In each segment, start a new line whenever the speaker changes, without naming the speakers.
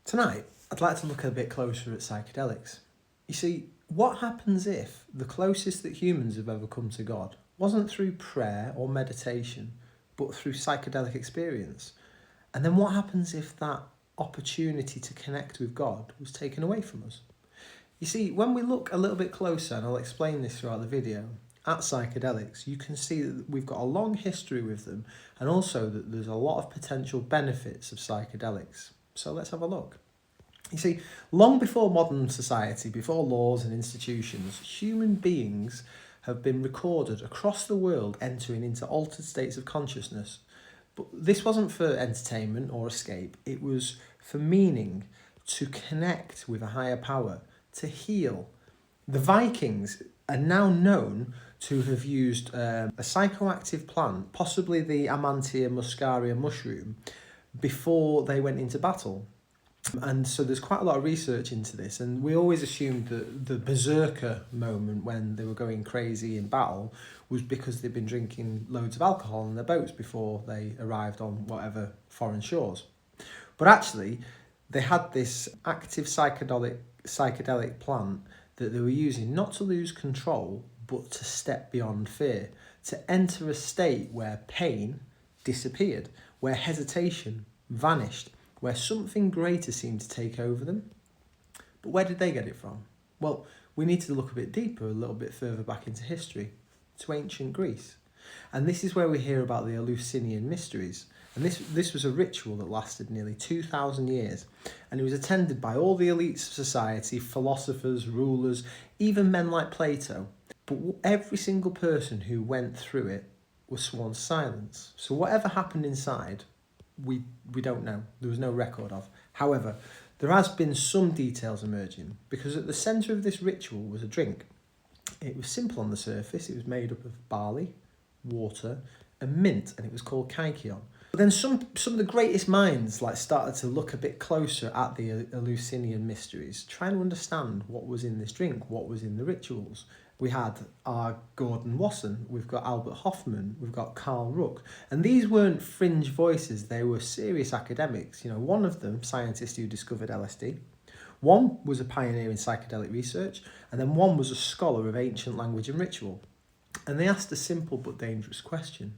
Tonight, I'd like to look a bit closer at psychedelics. You see, what happens if the closest that humans have ever come to God wasn't through prayer or meditation, but through psychedelic experience? And then what happens if that opportunity to connect with God was taken away from us? You see, when we look a little bit closer, and I'll explain this throughout the video, at psychedelics, you can see that we've got a long history with them, and also that there's a lot of potential benefits of psychedelics. So let's have a look. You see, long before modern society, before laws and institutions, human beings have been recorded across the world entering into altered states of consciousness. But this wasn't for entertainment or escape, it was for meaning, to connect with a higher power, to heal. The Vikings are now known to have used a psychoactive plant, possibly the Amantia muscaria mushroom, before they went into battle. And so there's quite a lot of research into this, and we always assumed that the berserker moment when they were going crazy in battle was because they'd been drinking loads of alcohol on their boats before they arrived on whatever foreign shores. But actually, they had this active psychedelic plant that they were using not to lose control, but to step beyond fear, to enter a state where pain disappeared, where hesitation vanished, where something greater seemed to take over them. But where did they get it from? Well, we need to look a bit deeper, a little bit further back into history, to ancient Greece. And this is where we hear about the Eleusinian mysteries. And this was a ritual that lasted nearly 2,000 years. And it was attended by all the elites of society, philosophers, rulers, even men like Plato. But every single person who went through it was sworn to silence. So whatever happened inside, we don't know. There was no record of. However, there has been some details emerging, because at the centre of this ritual was a drink. It was simple on the surface. It was made up of barley, water, and mint, and it was called kykeon. But then some of the greatest minds started to look a bit closer at the Eleusinian mysteries, trying to understand what was in this drink, what was in the rituals. We had our Gordon Wasson, we've got Albert Hoffman, we've got Carl Ruck. And these weren't fringe voices, they were serious academics. You know, one of them, scientist who discovered LSD. One was a pioneer in psychedelic research, and then one was a scholar of ancient language and ritual. And they asked a simple but dangerous question.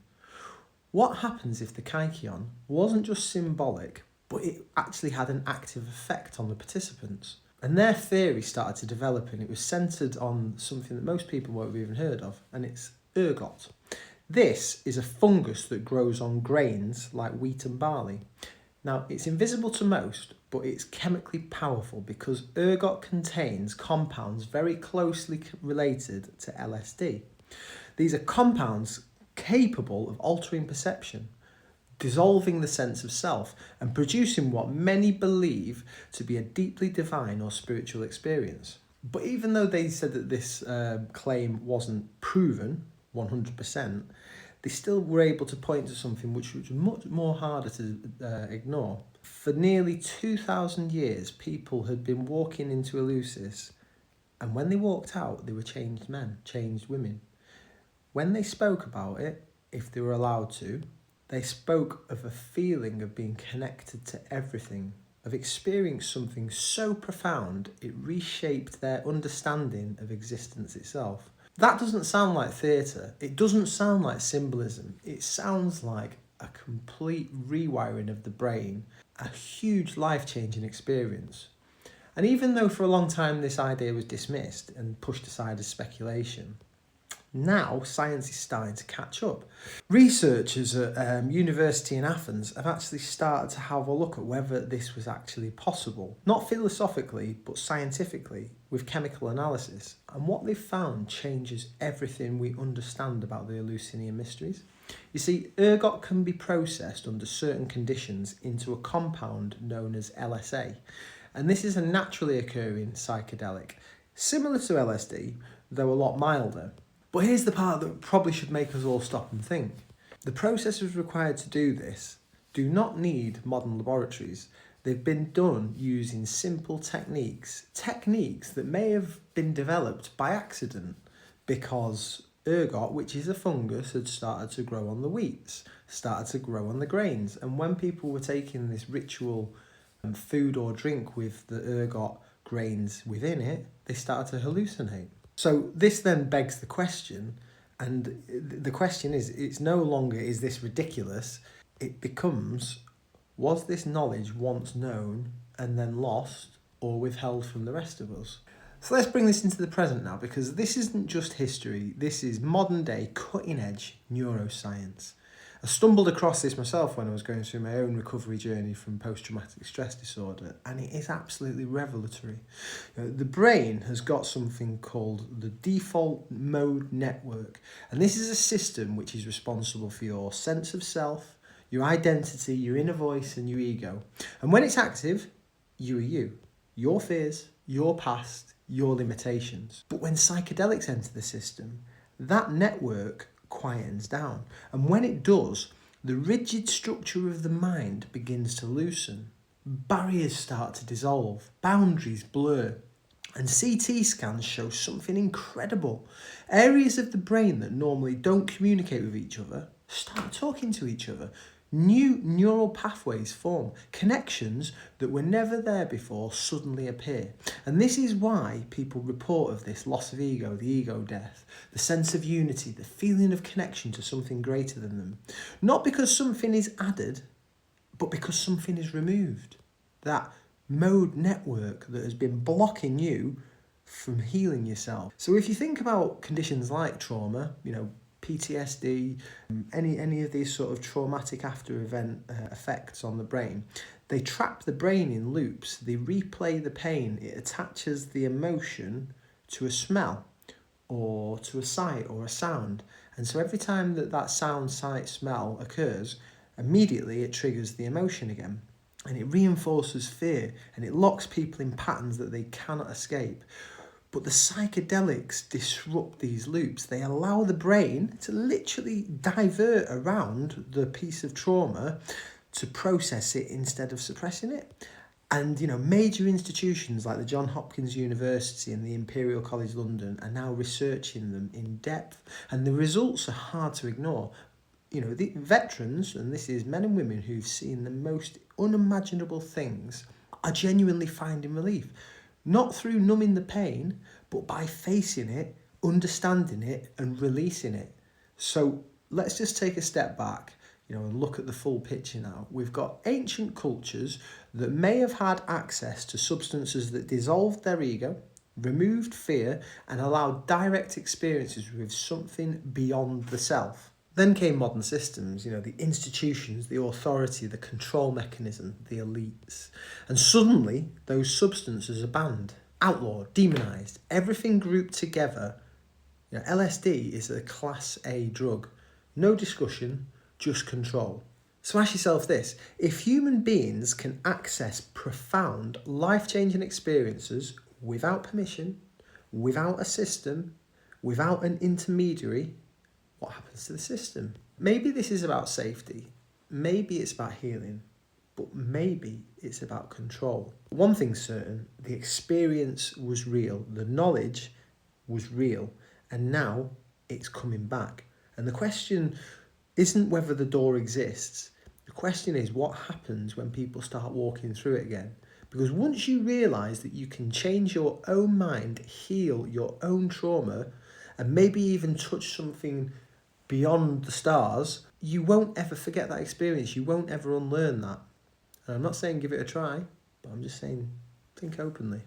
What happens if the kykeon wasn't just symbolic, but it actually had an active effect on the participants? And their theory started to develop, and it was centred on something that most people won't have even heard of, and it's ergot. This is a fungus that grows on grains like wheat and barley. Now, it's invisible to most, but it's chemically powerful because ergot contains compounds very closely related to LSD. These are compounds capable of altering perception, dissolving the sense of self, and producing what many believe to be a deeply divine or spiritual experience. But even though they said that this claim wasn't proven 100%, they still were able to point to something which was much more harder to ignore. For nearly 2,000 years, people had been walking into Eleusis, and when they walked out, they were changed men, changed women. When they spoke about it, if they were allowed to, they spoke of a feeling of being connected to everything, of experiencing something so profound it reshaped their understanding of existence itself. That doesn't sound like theatre, it doesn't sound like symbolism, it sounds like a complete rewiring of the brain, a huge life-changing experience. And even though for a long time this idea was dismissed and pushed aside as speculation, now science is starting to catch up. Researchers at university in Athens have actually started to have a look at whether this was actually possible, not philosophically but scientifically, with chemical analysis. And what they've found changes everything we understand about the Eleusinian mysteries. You see, ergot can be processed under certain conditions into a compound known as LSA, and this is a naturally occurring psychedelic, similar to LSD, though a lot milder. But here's the part that probably should make us all stop and think. The processes required to do this do not need modern laboratories. They've been done using simple techniques that may have been developed by accident because ergot, which is a fungus, had started to grow on the wheats, started to grow on the grains. And when people were taking this ritual food or drink with the ergot grains within it, they started to hallucinate. So this then begs the question, and the question is, it's no longer, is this ridiculous? It becomes, was this knowledge once known and then lost or withheld from the rest of us? So let's bring this into the present now, because this isn't just history, this is modern day cutting edge neuroscience. I stumbled across this myself when I was going through my own recovery journey from post-traumatic stress disorder, and it is absolutely revelatory. The brain has got something called the default mode network, and this is a system which is responsible for your sense of self, your identity, your inner voice and your ego. And when it's active, you are you, your fears, your past, your limitations. But when psychedelics enter the system, that network quietens down. And when it does, the rigid structure of the mind begins to loosen. Barriers start to dissolve, boundaries blur, and CT scans show something incredible. Areas of the brain that normally don't communicate with each other start talking to each other. New neural pathways form, connections that were never there before suddenly appear. And this is why people report of this loss of ego, the ego death, the sense of unity, the feeling of connection to something greater than them. Not because something is added, but because something is removed. That mode network that has been blocking you from healing yourself. So if you think about conditions like trauma, PTSD, any of these sort of traumatic after event effects on the brain, they trap the brain in loops, they replay the pain, it attaches the emotion to a smell or to a sight or a sound. And so every time that sound, sight, smell occurs, immediately it triggers the emotion again. And it reinforces fear and it locks people in patterns that they cannot escape. But the psychedelics disrupt these loops. They allow the brain to literally divert around the piece of trauma to process it instead of suppressing it. And, major institutions like the Johns Hopkins University and the Imperial College London are now researching them in depth. And the results are hard to ignore. The veterans, and this is men and women who've seen the most unimaginable things, are genuinely finding relief. Not through numbing the pain, but by facing it, understanding it and releasing it. So let's just take a step back, and look at the full picture now. We've got ancient cultures that may have had access to substances that dissolved their ego, removed fear and allowed direct experiences with something beyond the self. Then came modern systems, the institutions, the authority, the control mechanism, the elites. And suddenly, those substances are banned, outlawed, demonized, everything grouped together. LSD is a Class A drug. No discussion, just control. So ask yourself this: if human beings can access profound, life-changing experiences without permission, without a system, without an intermediary, what happens to the system? Maybe this is about safety, maybe it's about healing, but maybe it's about control. One thing's certain, the experience was real, the knowledge was real, and now it's coming back. And the question isn't whether the door exists, the question is what happens when people start walking through it again. Because once you realise that you can change your own mind, heal your own trauma, and maybe even touch something beyond the stars, you won't ever forget that experience. You won't ever unlearn that. And I'm not saying give it a try, but I'm just saying think openly.